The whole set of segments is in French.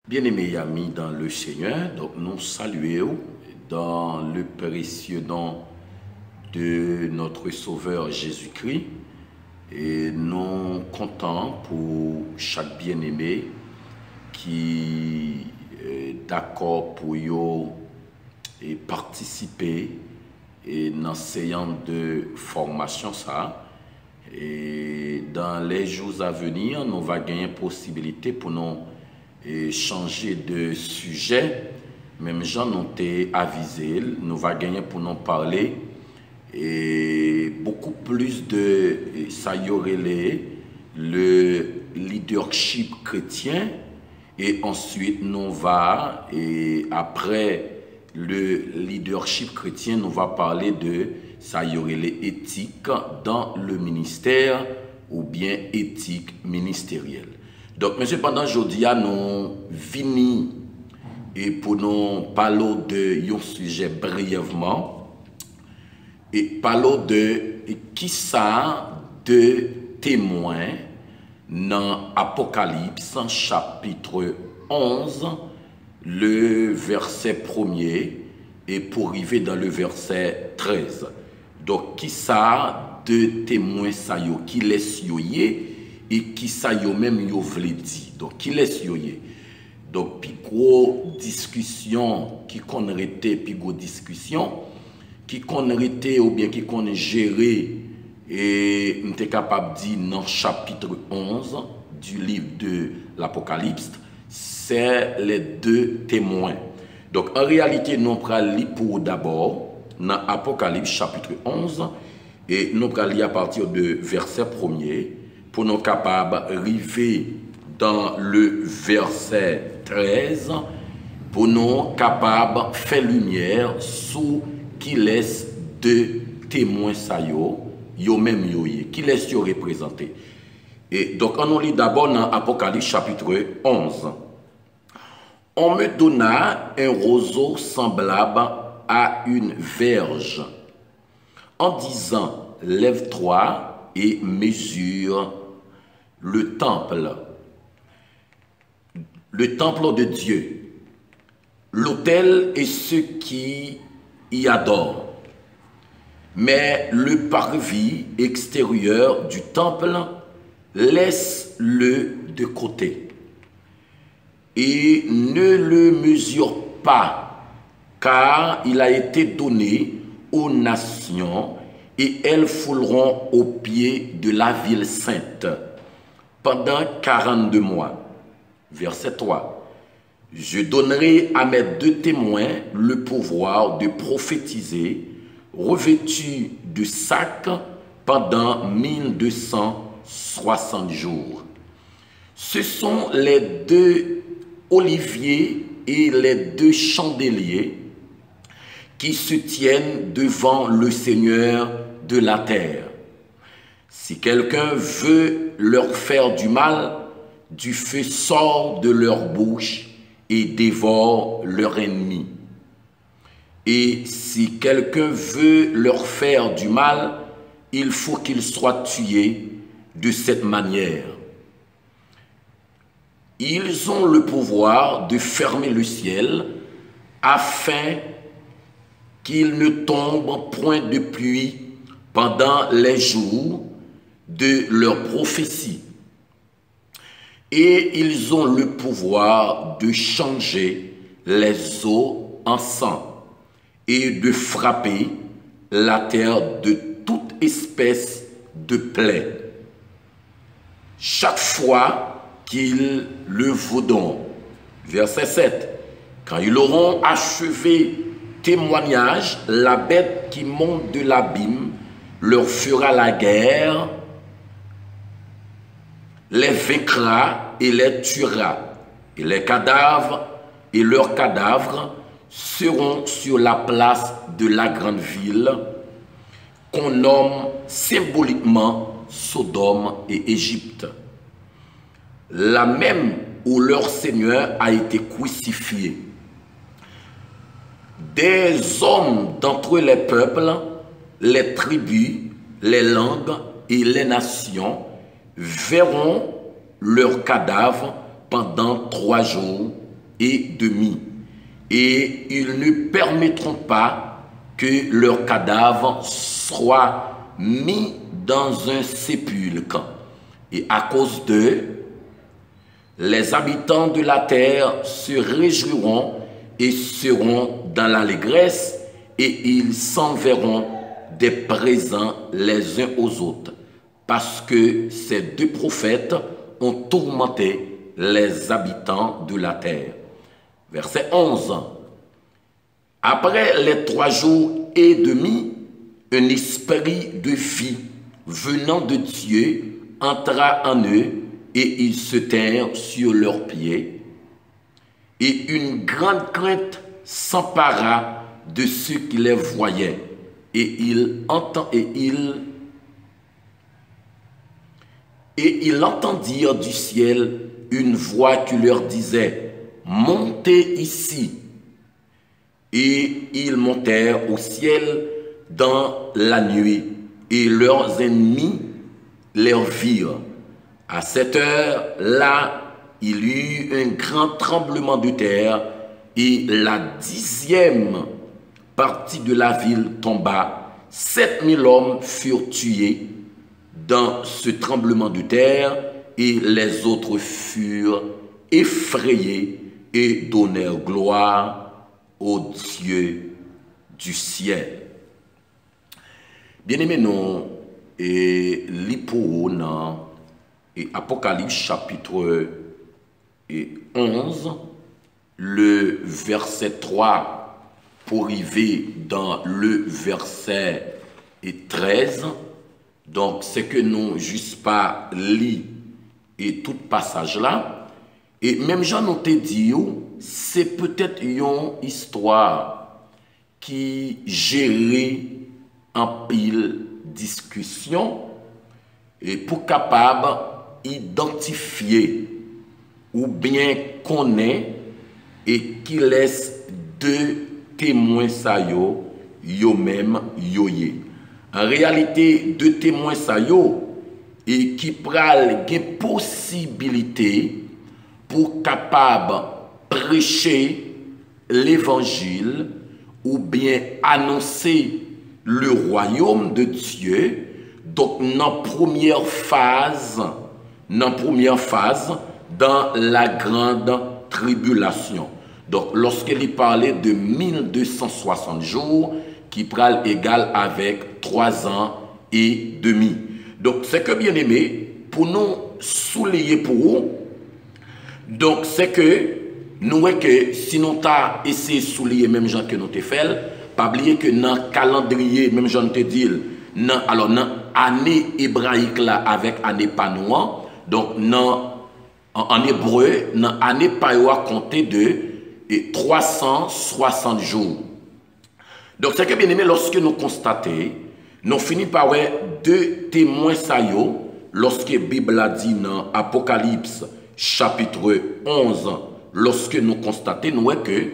Bien-aimés amis dans le Seigneur, donc nous saluons dans le précieux nom de notre Sauveur Jésus-Christ et nous comptons pour chaque bien-aimé qui est d'accord pour participer et dans séance de formation ça. Et dans les jours à venir, nous allons gagner possibilité pour nous changer de sujet. Même gens nous t'ai avisé, nous va gagner pour nous parler et beaucoup plus de ça y aurait le leadership chrétien et ensuite nous va et après le leadership chrétien nous va parler de ça y aurait l'éthique dans le ministère ou bien éthique ministérielle. Donc, monsieur, pendant aujourd'hui, nous venons et pour nous parler de un sujet brièvement et parler de qui ça de témoins dans Apocalypse chapitre 11, le verset 1er et pour arriver dans le verset 13. Donc, qui ça de témoins ça yo qui laisse yoyer et qui ça yo même yo vle di. Donc qui laisse yoyer. Donc pi gros discussion qui kon rete pi gros discussion qui kon rete ou bien qui kon gérer et m'était capable dire dans chapitre 11 du livre de l'Apocalypse, c'est les deux témoins. Donc en réalité nous pral lire pour d'abord dans Apocalypse chapitre 11 et nous pral lire à partir de verset 1er pour nous capables d'arriver dans le verset 13 pour nous capables de faire lumière sur qui laisse deux témoins ça yo même qui laisse yo représenter. Et donc on nous lit d'abord dans Apocalypse chapitre 11. On me donna un roseau semblable à une verge en disant lève-toi et mesure le temple de Dieu, l'autel et ceux qui y adorent. Mais le parvis extérieur du temple, laisse-le de côté et ne le mesure pas, car il a été donné aux nations et elles fouleront aux pieds de la ville sainte pendant 42 mois. Verset 3. Je donnerai à mes deux témoins le pouvoir de prophétiser, revêtus de sacs pendant 1260 jours. Ce sont les deux oliviers et les deux chandeliers qui se tiennent devant le Seigneur de la terre. Si quelqu'un veut leur faire du mal, du feu sort de leur bouche et dévore leur ennemi. Et si quelqu'un veut leur faire du mal, il faut qu'il soit tué de cette manière. Ils ont le pouvoir de fermer le ciel afin qu'il ne tombe point de pluie pendant les jours de leur prophétie. Et ils ont le pouvoir de changer les eaux en sang et de frapper la terre de toute espèce de plaie. Chaque fois qu'ils le voudront. Verset 7. Quand ils auront achevé témoignage, la bête qui monte de l'abîme leur fera la guerre, les vaincra et les tuera. Et les cadavres et leurs cadavres seront sur la place de la grande ville qu'on nomme symboliquement Sodome et Égypte, la même où leur Seigneur a été crucifié. Des hommes d'entre les peuples, les tribus, les langues et les nations verront leurs cadavres pendant 3 jours et demi. Et ils ne permettront pas que leurs cadavres soient mis dans un sépulcre. Et à cause d'eux, les habitants de la terre se réjouiront et seront dans l'allégresse, et ils s'enverront des présents les uns aux autres, parce que ces deux prophètes ont tourmenté les habitants de la terre. Verset 11. Après les 3 jours et demi, un esprit de vie venant de Dieu entra en eux, et ils se tinrent sur leurs pieds. Et une grande crainte s'empara de ceux qui les voyaient. Et ils entendirent du ciel une voix qui leur disait: montez ici. Et ils montèrent au ciel dans la nuit, et leurs ennemis les virent. À cette heure-là, il y eut un grand tremblement de terre, et la 10e partie de la ville tomba. 7000 hommes furent tués dans ce tremblement de terre, et les autres furent effrayés et donnèrent gloire au Dieu du ciel. Bien-aimés, nous, et l'hypo dans Apocalypse chapitre 11, le verset 3 pour arriver dans le verset 13. Donc, c'est que nous juste pas lit et tout passage là. Et même Jean nous te dit, c'est peut-être une histoire qui gérait en pile discussion et pour capable identifier ou bien connaître et qui laisse deux témoins ça yo même yoye. En réalité, deux témoins ça et qui pral gen possibilité pour capable prêcher l'évangile ou bien annoncer le royaume de Dieu. Donc, dans la première phase, dans la grande tribulation. Donc, lorsqu'il parlait de 1260 jours, qui pral égal avec 3 ans et demi. Donc, c'est que bien aimé, pour nous souligner pour vous, donc c'est que nous voyons que si nous avons essayé de souligner même gens que nous avons fait, pas oublier que dans le calendrier, même gens te dit, alors dans l'année hébraïque là avec année panouan, donc en hébreu, dans l'année païwa compté de 360 jours. Donc c'est que bien aimé, lorsque nous constatons, nous finissons par voir deux témoins saillots, lorsque la Bible a dit dans Apocalypse chapitre 11, lorsque nous constatons, nous voyons que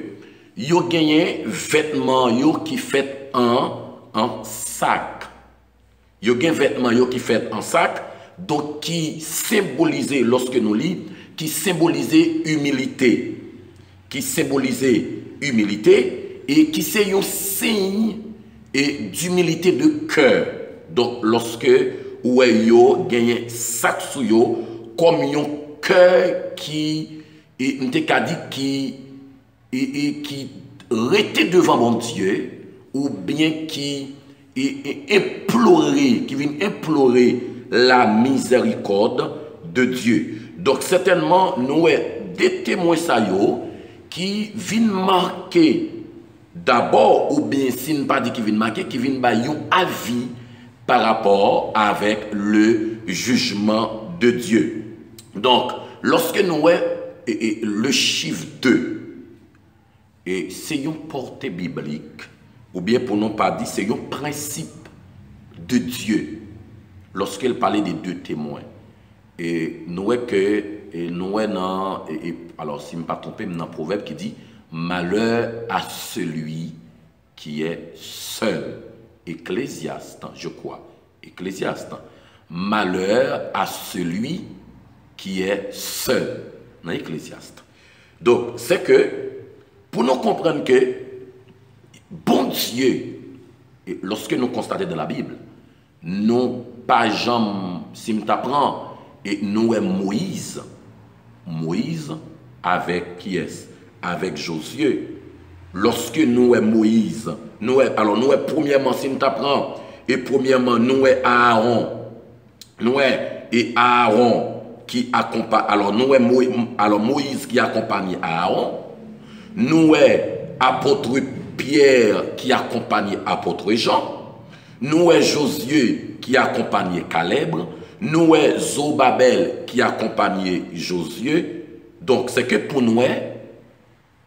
il y a gagné vêtements qui fait en sac. Il y a gagné vêtements qui fait en sac, donc qui symbolisait, lorsque nous lisons, qui symbolisait humilité. Qui symbolisait humilité et qui c'est un signe d'humilité de cœur. Donc lorsque vous avez gagné sac sous yo, comme un cœur qui était devant mon Dieu, ou bien qui vient implorer la miséricorde de Dieu. Donc certainement, nous avons des témoins qui viennent marquer d'abord, ou bien si ne pas dit qui viennent marquer, qui viennent bailler un avis par rapport avec le jugement de Dieu. Donc, lorsque nous avons le chiffre 2, et c'est une portée biblique, ou bien pour ne pas dire, c'est un principe de Dieu, lorsqu'il parlait des deux témoins. Et nous voyons que, alors si je ne me pas trompé, dans un proverbe qui dit, malheur à celui qui est seul. Ecclésiaste, je crois. Ecclésiaste. Malheur à celui qui est seul. Dans Ecclésiaste. Donc, c'est que, pour nous comprendre que, bon Dieu, et lorsque nous constatons dans la Bible, nous, pas jamais, si nous t'apprends, et nous est Moïse. Moïse, avec qui est-ce? Avec Josué. Lorsque nous est Moïse, alors nous est premièrement, si nous t'apprends, et premièrement, nous est Aaron. Nous est et Aaron qui accompagne, alors nous est Moïse qui accompagne Aaron. Nous est apôtre Pierre qui accompagne apôtre Jean. Nous est Josué qui accompagne Caleb. Nous est Zobabel qui accompagne Josué. Donc c'est que pour nous,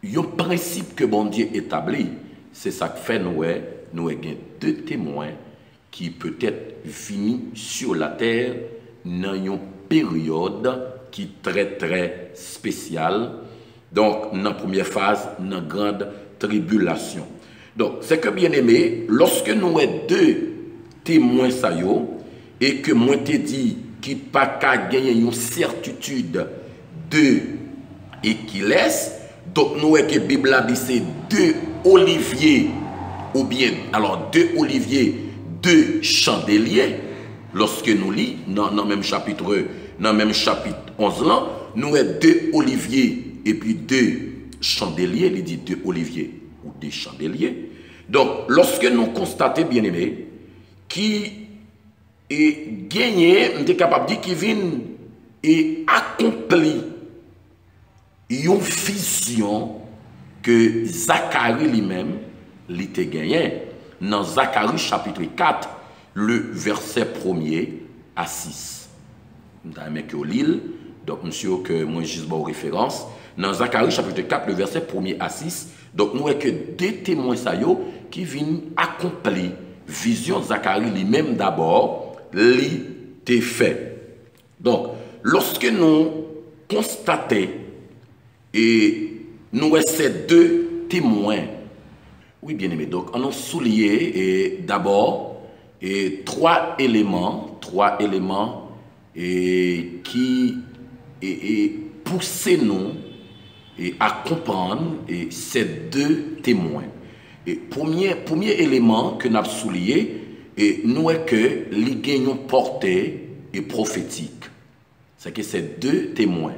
il y a un principe que bon Dieu établit. C'est ça que fait nous avons deux témoins qui peut-être finissent sur la terre dans une période qui est très très spéciale. Donc, dans la première phase, dans la grande tribulation. Donc, c'est que bien aimé, lorsque nous avons deux témoins, et que moi te dit qu'il n'y a pas qu'à gagner une certitude de et qui laisse, donc nous avons que la Bible a dit c'est deux oliviers, ou bien, alors deux oliviers, deux chandeliers. Lorsque nous lisons dans le même chapitre 11 là, nous avons deux oliviers et puis deux chandeliers, il dit deux oliviers ou des chandeliers. Donc, lorsque nous constatons, bien aimé, qui est gagné, on est capable de dire qu'il vient et accompli une vision que Zacharie lui-même l'était gagné dans Zacharie chapitre 4, le verset 1er à 6. Dans l'île, donc monsieur que moi je dis référence, dans Zacharie chapitre 4, le verset 1er à 6, donc nous avons que deux témoins qui viennent accomplir vision Zacharie lui-même d'abord, l'était fait. Donc, lorsque nous constatons et nous avons ces deux témoins, oui bien aimé, donc on a souligné d'abord trois éléments qui poussent nous à comprendre ces deux témoins. Et premier élément que nous avons souligné, nous est que les gagnants portée et prophétique. C'est que ces deux témoins.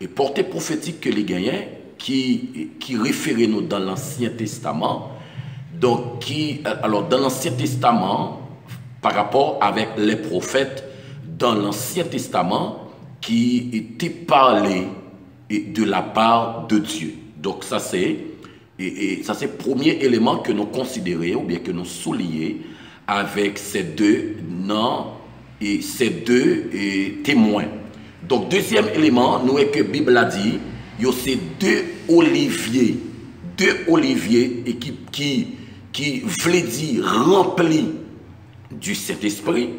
Et portée prophétique que les gagnants qui réfèrent nous dans l'Ancien Testament. Donc, alors dans l'Ancien Testament, par rapport avec les prophètes dans l'Ancien Testament qui étaient parlés de la part de Dieu. Donc ça c'est le premier élément que nous considérons ou bien que nous soulignons avec ces deux noms et ces deux témoins. Donc deuxième élément, nous est que la Bible a dit, il y a ces deux oliviers et qui veut dire remplis du Saint-Esprit,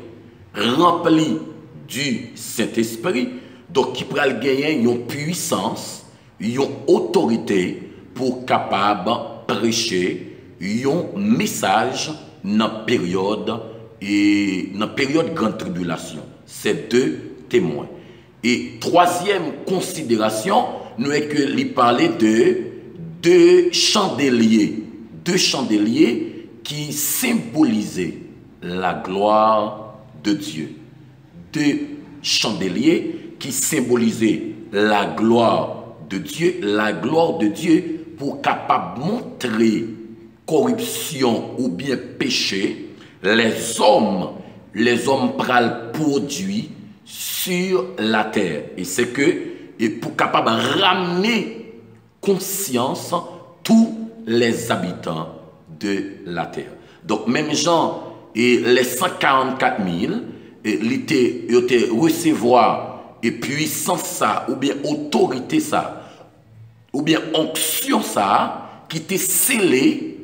donc qui pourra gagner une puissance, une autorité pour capable prêcher un message dans la période grande tribulation. Ces deux témoins. Et troisième considération, nous est que lui parler de deux chandeliers qui symbolisaient la gloire de Dieu. Deux chandeliers qui symbolisaient la gloire de Dieu pour capable montrer corruption ou bien péché, les hommes pral produit sur la terre. Et c'est que, et pour capable ramener conscience tous les habitants de la terre. Donc même Jean et les 144 000, ils étaient recevoir et puissance ça, ou bien autorité ça, ou bien onction ça, qui était scellée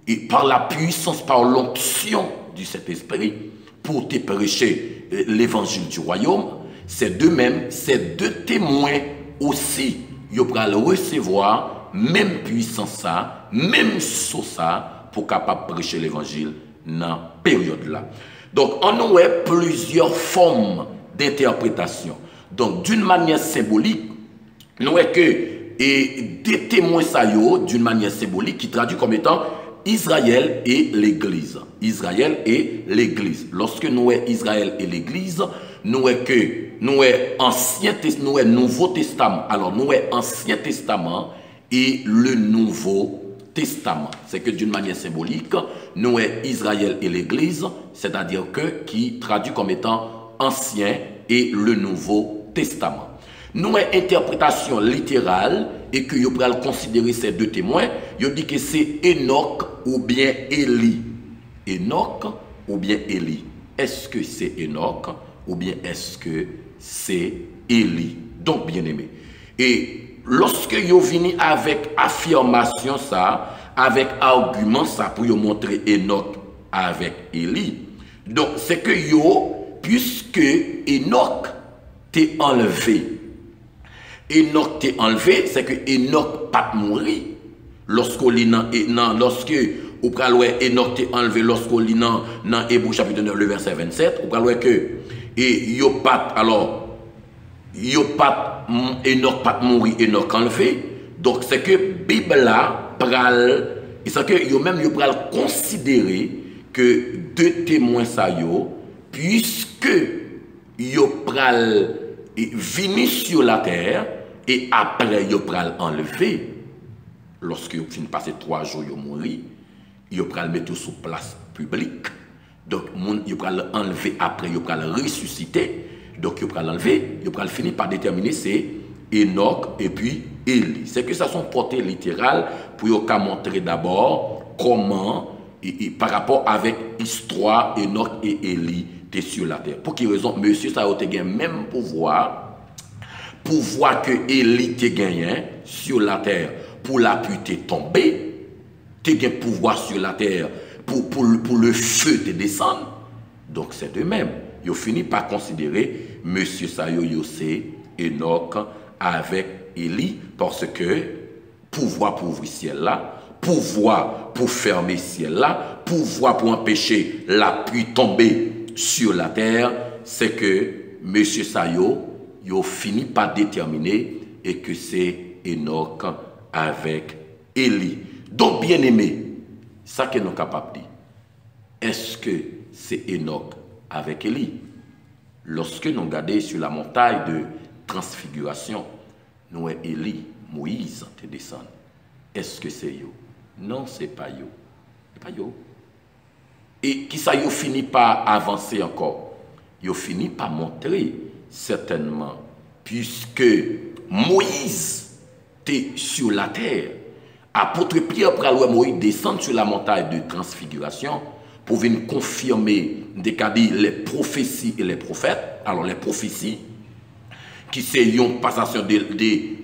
et par la puissance, par l'onction du Saint-Esprit, pour te prêcher l'évangile du royaume. Ces deux témoins aussi, ils vont recevoir même puissance ça, même sauce ça, pour capable prêcher l'évangile dans cette période-là. Donc, on a plusieurs formes d'interprétation. Donc, d'une manière symbolique, nous avons que des témoins ça d'une manière symbolique qui traduit comme étant Israël et l'Église. Israël et l'Église. Lorsque nous sommes Israël et l'Église, nous sommes Nouveau Testament. Alors nous sommes Ancien Testament et le Nouveau Testament. C'est que d'une manière symbolique, nous sommes Israël et l'Église, c'est-à-dire que qui traduit comme étant Ancien et le Nouveau Testament. Nous avons une interprétation littérale et que vous pouvez considérer ces deux témoins. Vous dit que c'est Enoch ou bien Élie. Enoch ou bien Élie. Est-ce que c'est Enoch ou bien est-ce que c'est Élie? Donc, bien aimé. Et lorsque vous venez avec affirmation ça, avec argument ça pour vous montrer Enoch avec Élie, donc c'est que puisque Enoch t'est enlevé, Enoch t'est enlevé, c'est que Enoch pas mourir. Lorsqu'on lit lorsque ou Enoch t'est enlevé, lorsqu'on lit dans Hébreux chapitre 9, le verset 27, ou que et Enoch pas mourir, Enoch enlevé. Donc c'est que Bible là pral, et c'est que yo même yo pral considérer que deux témoins ça yo, puisque yo pral vini sur la terre et après yo pral enlevé. Lorsque vous finissez passer 3 jours, vous mourrez, vous pral mettre sous place publique. Donc, vous pral enlever après, vous pral ressusciter. Donc, vous pral enlever, vous pral finir par déterminer c'est Enoch et puis Élie. C'est que ça sont portées littérales pour vous montrer d'abord comment, par rapport avec l'histoire Enoch et Élie étaient sur la terre. Pour quelle raison? Monsieur, ça a été même pouvoir que Élie te gagné sur la terre. Pour la pluie te tomber, tu as un pouvoir sur la terre pour le feu te descendre. Donc c'est de même. Ils finissent par considérer monsieur Sayo c'est Enoch avec Élie parce que pouvoir pour ouvrir ciel là, pouvoir pour fermer ciel là, pouvoir pour empêcher la pluie tomber sur la terre, c'est que monsieur Sayo il finit par déterminer et que c'est Enoch avec Élie. Donc, bien aimé, ça que nous sommes capables de dire, est-ce que c'est Enoch avec Élie? Lorsque nous regardons sur la montagne de transfiguration, nous avons Élie, Moïse, te descend. Est-ce que c'est yo? Non, ce n'est pas yo. Ce n'est pas yo. Et qui ça yo finit par avancer encore? Yo finit par montrer certainement, puisque Moïse sur la terre, apôtre Pierre pral Moïse descend sur la montagne de transfiguration pour venir confirmer les prophéties et les prophètes. Alors les prophéties qui c'est une passation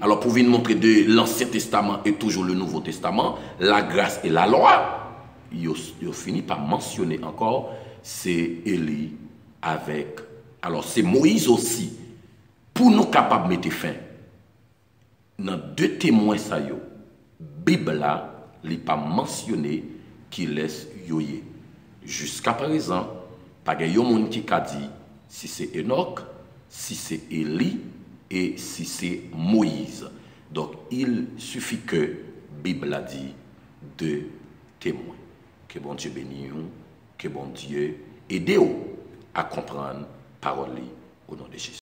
alors pour venir montrer de l'Ancien Testament et toujours le Nouveau Testament, la grâce et la loi. Il finit par mentionner encore c'est Élie avec, alors c'est Moïse aussi pour nous capables de mettre fin. Dans deux témoins ça yo, Bible là, il pas mentionné qui laisse yoye. Jusqu'à présent, pas de monde qui a dit si c'est Enoch, si c'est Élie et si c'est Moïse. Donc il suffit que Bible a dit deux témoins. Que bon Dieu bénisse, que bon Dieu aide à comprendre parole au nom de Jésus.